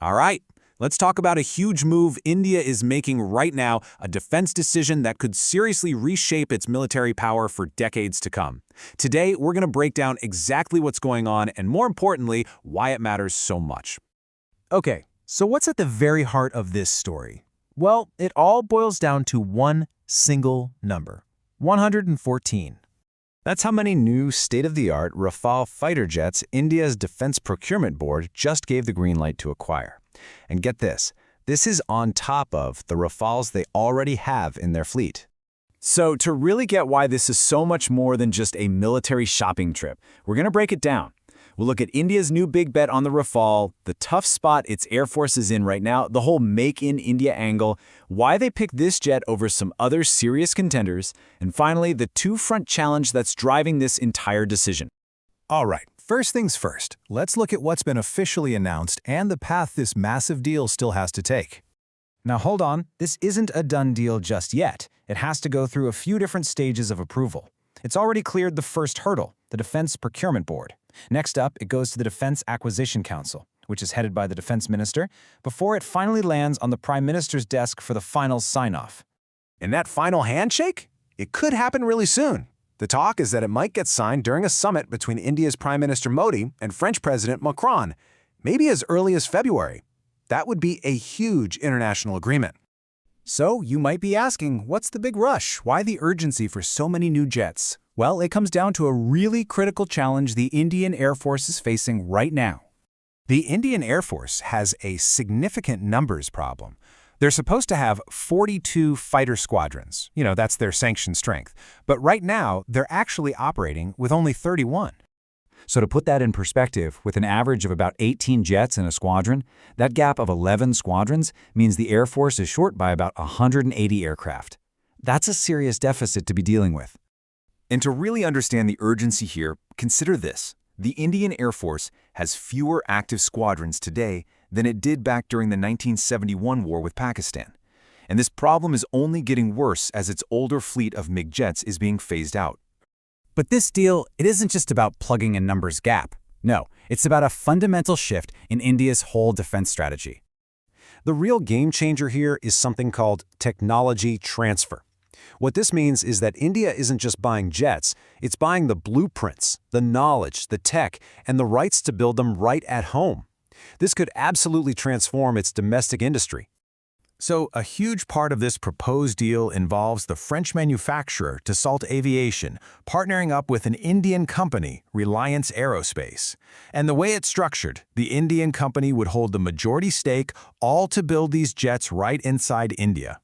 All right, let's talk about a huge move India is making right now, a defense decision that could seriously reshape its military power for decades to come. Today, we're going to break down exactly what's going on and, more importantly, why it matters so much. Okay, so what's at the very heart of this story? Well, it all boils down to one single number, 114. That's how many new state-of-the-art Rafale fighter jets India's Defense Procurement Board just gave the green light to acquire. And get this is on top of the Rafales they already have in their fleet. So to really get why this is so much more than just a military shopping trip, we're going to break it down. We'll look at India's new big bet on the Rafale, the tough spot its Air Force is in right now, the whole Make in India angle, why they picked this jet over some other serious contenders, and finally, the two-front challenge that's driving this entire decision. All right, first things first, let's look at what's been officially announced and the path this massive deal still has to take. Now hold on, this isn't a done deal just yet. It has to go through a few different stages of approval. It's already cleared the first hurdle, the Defense Procurement Board. Next up, it goes to the Defense Acquisition Council, which is headed by the Defense Minister, before it finally lands on the Prime Minister's desk for the final sign-off. And that final handshake? It could happen really soon. The talk is that it might get signed during a summit between India's Prime Minister Modi and French President Macron, maybe as early as February. That would be a huge international agreement. So you might be asking, what's the big rush? Why the urgency for so many new jets? Well, it comes down to a really critical challenge the Indian Air Force is facing right now. The Indian Air Force has a significant numbers problem. They're supposed to have 42 fighter squadrons. That's their sanctioned strength. But right now, they're actually operating with only 31. So to put that in perspective, with an average of about 18 jets in a squadron, that gap of 11 squadrons means the Air Force is short by about 180 aircraft. That's a serious deficit to be dealing with. And to really understand the urgency here, consider this. The Indian Air Force has fewer active squadrons today than it did back during the 1971 war with Pakistan. And this problem is only getting worse as its older fleet of MiG jets is being phased out. But this deal, it isn't just about plugging a numbers gap. No, it's about a fundamental shift in India's whole defense strategy. The real game changer here is something called technology transfer. What this means is that India isn't just buying jets, it's buying the blueprints, the knowledge, the tech, and the rights to build them right at home. This could absolutely transform its domestic industry. So a huge part of this proposed deal involves the French manufacturer Dassault Aviation partnering up with an Indian company, Reliance Aerospace. And the way it's structured, the Indian company would hold the majority stake, all to build these jets right inside India.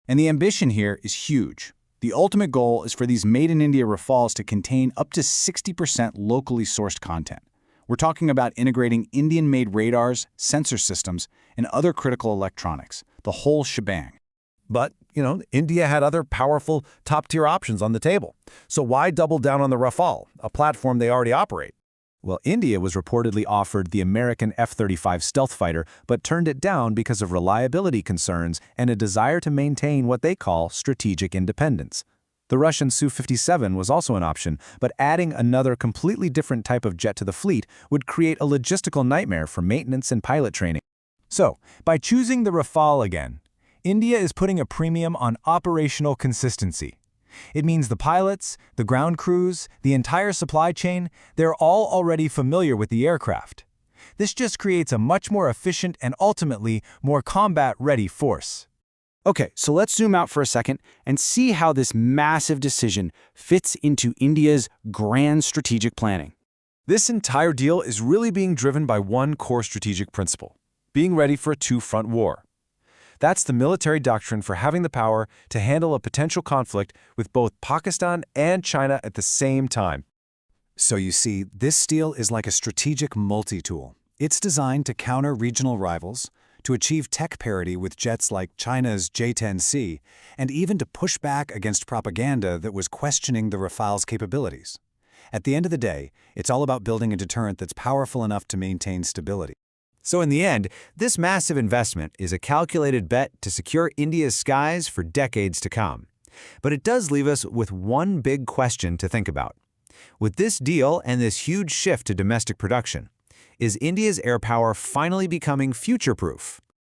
And the ambition here is huge. The ultimate goal is for these made-in-India Rafales to contain up to 60% locally sourced content. We're talking about integrating Indian-made radars, sensor systems, and other critical electronics, the whole shebang. But, India had other powerful, top-tier options on the table. So why double down on the Rafale, a platform they already operate? Well, India was reportedly offered the American F-35 stealth fighter, but turned it down because of reliability concerns and a desire to maintain what they call strategic independence. The Russian Su-57 was also an option, but adding another completely different type of jet to the fleet would create a logistical nightmare for maintenance and pilot training. So, by choosing the Rafale again, India is putting a premium on operational consistency. It means the pilots, the ground crews, the entire supply chain, they're all already familiar with the aircraft. This just creates a much more efficient and ultimately more combat-ready force. Okay, so let's zoom out for a second and see how this massive decision fits into India's grand strategic planning. This entire deal is really being driven by one core strategic principle: being ready for a two-front war. That's the military doctrine for having the power to handle a potential conflict with both Pakistan and China at the same time. So you see, this deal is like a strategic multi-tool. It's designed to counter regional rivals, to achieve tech parity with jets like China's J-10C, and even to push back against propaganda that was questioning the Rafale's capabilities. At the end of the day, it's all about building a deterrent that's powerful enough to maintain stability. So in the end, this massive investment is a calculated bet to secure India's skies for decades to come. But it does leave us with one big question to think about. With this deal and this huge shift to domestic production, Is India's air power finally becoming future-proof?